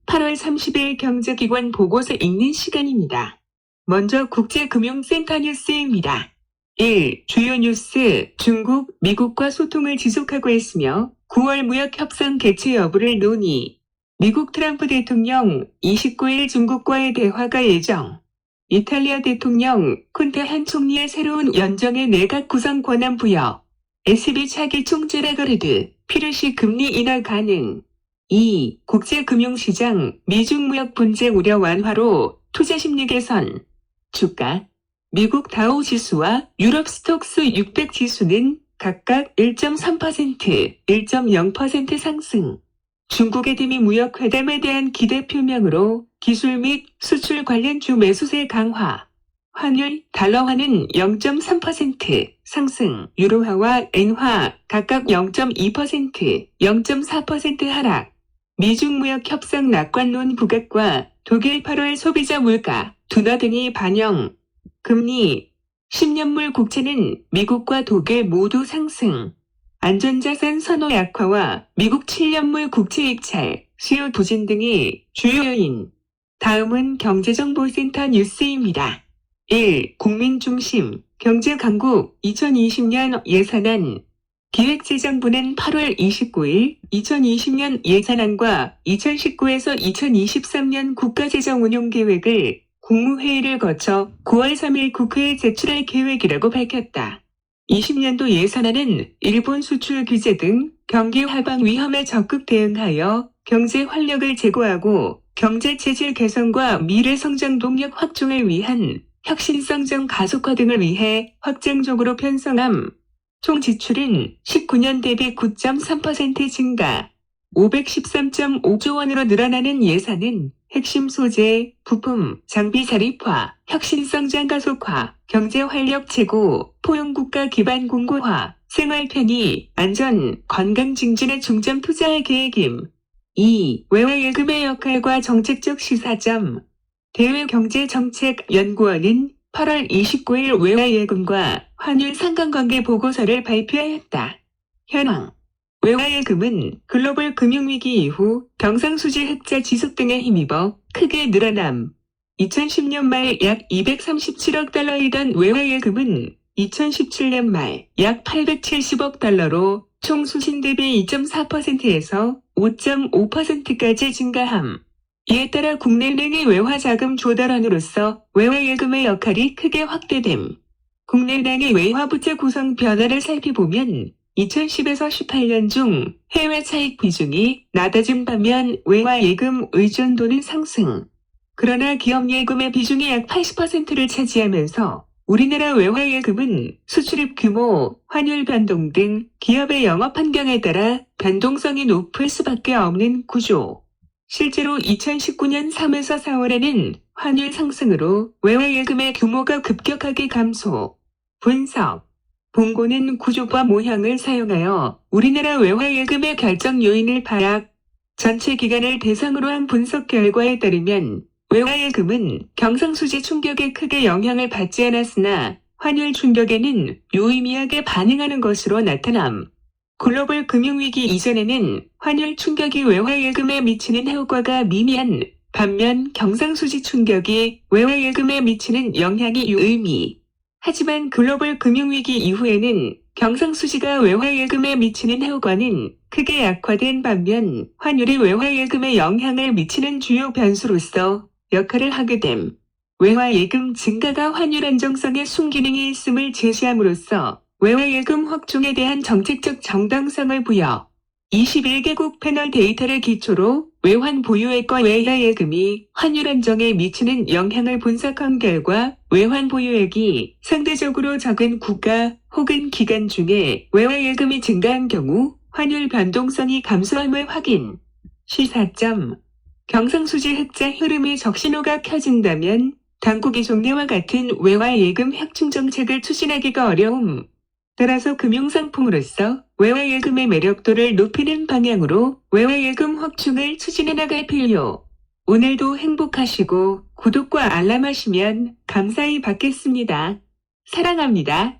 8월 30일 경제기관 보고서 읽는 시간입니다. 먼저 국제금융센터 뉴스입니다. 1. 주요 뉴스. 중국, 미국과 소통을 지속하고 있으며 9월 무역협상 개최 여부를 논의. 미국 트럼프 대통령 29일 중국과의 대화가 예정. 이탈리아 대통령 콘테 한 총리의 새로운 연정의 내각 구성 권한 부여. SB 차기 총재 라가르드 필요시 금리 인하 가능. 2. 국제금융시장 미중 무역 분쟁 우려 완화로 투자 심리 개선. 주가. 미국 다우 지수와 유럽 스톡스 600 지수는 각각 1.3%, 1.0% 상승. 중국의 대미 무역 회담에 대한 기대 표명으로 기술 및 수출 관련 주 매수세 강화. 환율 달러화는 0.3% 상승, 유로화와 엔화 각각 0.2%, 0.4% 하락. 미중 무역 협상 낙관론 부각과 독일 8월 소비자 물가 둔화 등이 반영. 금리. 10년물 국채는 미국과 독일 모두 상승. 안전자산 선호 약화와 미국 7년물 국채 입찰, 수요 부진 등이 주요 요인. 다음은 경제정보센터 뉴스입니다. 1. 국민중심 경제강국 2020년 예산안. 기획재정부는 8월 29일 2020년 예산안과 2019에서 2023년 국가재정운용계획을 국무회의를 거쳐 9월 3일 국회에 제출할 계획이라고 밝혔다. 20년도 예산안은 일본 수출 규제 등 경기 하방 위험에 적극 대응하여 경제 활력을 제고하고 경제 체질 개선과 미래 성장 동력 확충을 위한 혁신성장 가속화 등을 위해 확장적으로 편성함. 총 지출은 19년 대비 9.3% 증가, 513.5조 원으로 늘어나는 예산은 핵심 소재, 부품, 장비 자립화, 혁신성장 가속화, 경제 활력 제고, 포용국가 기반 공고화, 생활 편의, 안전, 건강 증진에 중점 투자할 계획임. 2. 외화 예금의 역할과 정책적 시사점. 대외경제정책연구원은 8월 29일 외화 예금과 환율 상관관계 보고서를 발표하였다. 현황. 외화 예금은 글로벌 금융위기 이후 경상수지 흑자 지속 등에 힘입어 크게 늘어남. 2010년 말 약 237억 달러이던 외화 예금은 2017년 말 약 870억 달러로 총 수신 대비 2.4%에서 5.5%까지 증가함. 이에 따라 국내은행의 외화자금 조달원으로서 외화예금의 역할이 크게 확대됨. 국내은행의 외화부채 구성 변화를 살펴보면 2010에서 18년 중 해외 차익 비중이 낮아진 반면 외화예금 의존도는 상승. 그러나 기업예금의 비중이 약 80%를 차지하면서 우리나라 외화예금은 수출입 규모, 환율 변동 등 기업의 영업 환경에 따라 변동성이 높을 수밖에 없는 구조. 실제로 2019년 3에서 4월에는 환율 상승으로 외화예금의 규모가 급격하게 감소. 분석. 본고는 구조과 모형을 사용하여 우리나라 외화예금의 결정 요인을 파악. 전체 기간을 대상으로 한 분석 결과에 따르면 외화예금은 경상수지 충격에 크게 영향을 받지 않았으나 환율 충격에는 유의미하게 반응하는 것으로 나타남. 글로벌 금융위기 이전에는 환율 충격이 외화예금에 미치는 효과가 미미한 반면 경상수지 충격이 외화예금에 미치는 영향이 유의미. 하지만 글로벌 금융위기 이후에는 경상수지가 외화예금에 미치는 효과는 크게 약화된 반면 환율이 외화예금에 영향을 미치는 주요 변수로서 역할을 하게 됨. 외화예금 증가가 환율 안정성의 순기능이 있음을 제시함으로써 외화예금 확충에 대한 정책적 정당성을 부여. 21개국 패널 데이터를 기초로 외환 보유액과 외화예금이 환율 안정에 미치는 영향을 분석한 결과 외환 보유액이 상대적으로 적은 국가 혹은 기간 중에 외화예금이 증가한 경우 환율 변동성이 감소함을 확인. 시사점. 경상수지 흑자 흐름의 적신호가 켜진다면 당국이 종래와 같은 외화예금 확충 정책을 추진하기가 어려움. 따라서 금융상품으로서 외화예금의 매력도를 높이는 방향으로 외화예금 확충을 추진해 나갈 필요. 오늘도 행복하시고 구독과 알람하시면 감사히 받겠습니다. 사랑합니다.